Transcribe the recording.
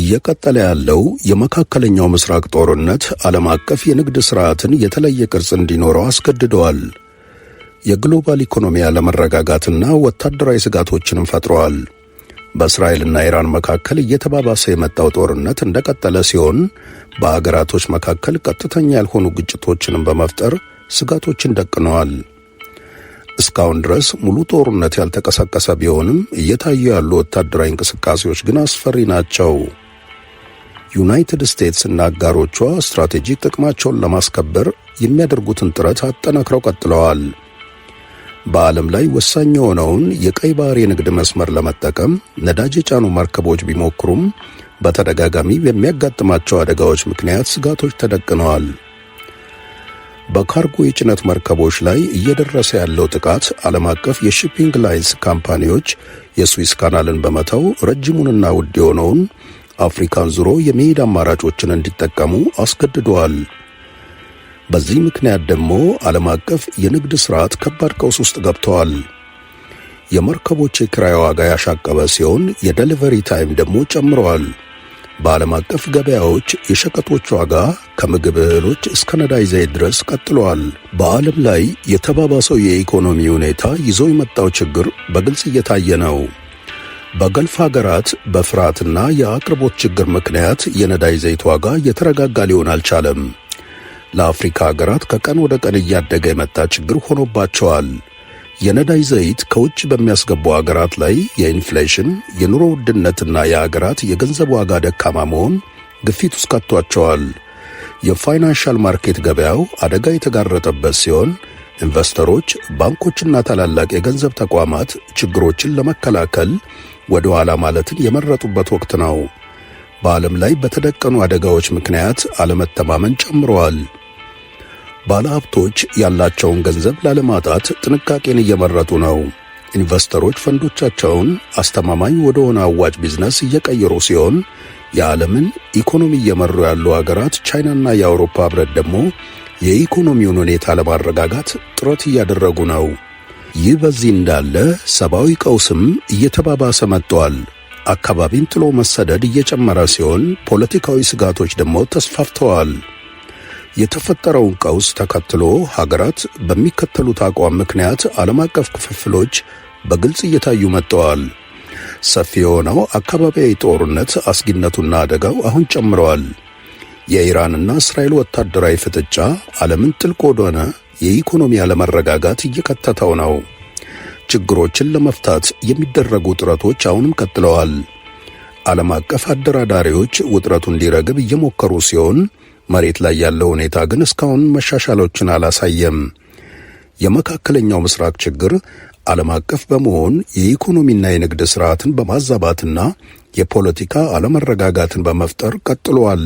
እየቀጠለ ያለው የመካከለኛው ምስራቅ ጦርነት ዓለም አቀፍ የንግድ ሥርዓትን የተለየ ቅርጽ እንዲኖረው አስገድደዋል። የግሎባል ኢኮኖሚ አለመረጋጋትና ወታደራዊ ስጋቶችንም ፈጥረዋል። በእስራኤልና ኢራን መካከል እየተባባሰ የመጣው ጦርነት እንደቀጠለ ሲሆን በአገራቶች መካከል ቀጥተኛ ያልሆኑ ግጭቶችንም በመፍጠር ስጋቶችን ደቅነዋል። እስካሁን ድረስ ሙሉ ጦርነት ያልተቀሰቀሰ ቢሆንም እየታዩ ያሉ ወታደራዊ እንቅስቃሴዎች ግን አስፈሪ ናቸው። ዩናይትድ ስቴትስ እና አጋሮቿ ስትራቴጂክ ጥቅማቸውን ለማስከበር የሚያደርጉትን ጥረት አጠናክረው ቀጥለዋል። በዓለም ላይ ወሳኝ የሆነውን የቀይ ባህር የንግድ መስመር ለመጠቀም ነዳጅ የጫኑ መርከቦች ቢሞክሩም በተደጋጋሚ በሚያጋጥማቸው አደጋዎች ምክንያት ስጋቶች ተደቅነዋል። በካርጎ የጭነት መርከቦች ላይ እየደረሰ ያለው ጥቃት ዓለም አቀፍ የሺፒንግ ላይንስ ካምፓኒዎች የስዊስ ካናልን በመተው ረጅሙንና ውድ የሆነውን አፍሪካን ዙሮ የመሄድ አማራጮችን እንዲጠቀሙ አስገድደዋል። በዚህ ምክንያት ደግሞ ዓለም አቀፍ የንግድ ሥርዓት ከባድ ቀውስ ውስጥ ገብተዋል። የመርከቦች የኪራይ ዋጋ ያሻቀበ ሲሆን የዴሊቨሪ ታይም ደግሞ ጨምረዋል። በዓለም አቀፍ ገበያዎች የሸቀጦች ዋጋ ከምግብ እህሎች እስከ ነዳጅ ዘይት ድረስ ቀጥለዋል። በዓለም ላይ የተባባሰው የኢኮኖሚ ሁኔታ ይዞ የመጣው ችግር በግልጽ እየታየ ነው። በገልፍ ሀገራት በፍርሃትና የአቅርቦት ችግር ምክንያት የነዳጅ ዘይት ዋጋ የተረጋጋ ሊሆን አልቻለም። ለአፍሪካ ሀገራት ከቀን ወደ ቀን እያደገ የመጣ ችግር ሆኖባቸዋል። የነዳጅ ዘይት ከውጭ በሚያስገቡ ሀገራት ላይ የኢንፍሌሽን፣ የኑሮ ውድነትና የሀገራት የገንዘብ ዋጋ ደካማ መሆን ግፊት ውስጥ ከቷቸዋል። የፋይናንሻል ማርኬት ገበያው አደጋ የተጋረጠበት ሲሆን ኢንቨስተሮች፣ ባንኮችና ታላላቅ የገንዘብ ተቋማት ችግሮችን ለመከላከል ወደ ኋላ ማለትን የመረጡበት ወቅት ነው። በዓለም ላይ በተደቀኑ አደጋዎች ምክንያት አለመተማመን ጨምረዋል። ባለሀብቶች ያላቸውን ገንዘብ ላለማጣት ጥንቃቄን እየመረጡ ነው። ኢንቨስተሮች ፈንዶቻቸውን አስተማማኝ ወደ ሆነ አዋጭ ቢዝነስ እየቀየሩ ሲሆን የዓለምን ኢኮኖሚ እየመሩ ያሉ ሀገራት ቻይናና የአውሮፓ ህብረት ደግሞ የኢኮኖሚውን ሁኔታ ለማረጋጋት ጥረት እያደረጉ ነው። ይህ በዚህ እንዳለ ሰብአዊ ቀውስም እየተባባሰ መጥቷል። አካባቢን ጥሎ መሰደድ እየጨመረ ሲሆን ፖለቲካዊ ስጋቶች ደግሞ ተስፋፍተዋል። የተፈጠረውን ቀውስ ተከትሎ ሀገራት በሚከተሉት አቋም ምክንያት ዓለም አቀፍ ክፍፍሎች በግልጽ እየታዩ መጥተዋል። ሰፊ የሆነው አካባቢያዊ ጦርነት አስጊነቱና አደጋው አሁን ጨምረዋል። የኢራንና እስራኤል ወታደራዊ ፍጥጫ ዓለምን ጥልቅ ወደሆነ የኢኮኖሚ አለመረጋጋት እየከተተው ነው። ችግሮችን ለመፍታት የሚደረጉ ጥረቶች አሁንም ቀጥለዋል። ዓለም አቀፍ አደራዳሪዎች ውጥረቱ እንዲረግብ እየሞከሩ ሲሆን መሬት ላይ ያለው ሁኔታ ግን እስካሁን መሻሻሎችን አላሳየም። የመካከለኛው ምስራቅ ችግር ዓለም አቀፍ በመሆን የኢኮኖሚና የንግድ ሥርዓትን በማዛባትና የፖለቲካ አለመረጋጋትን በመፍጠር ቀጥሏል።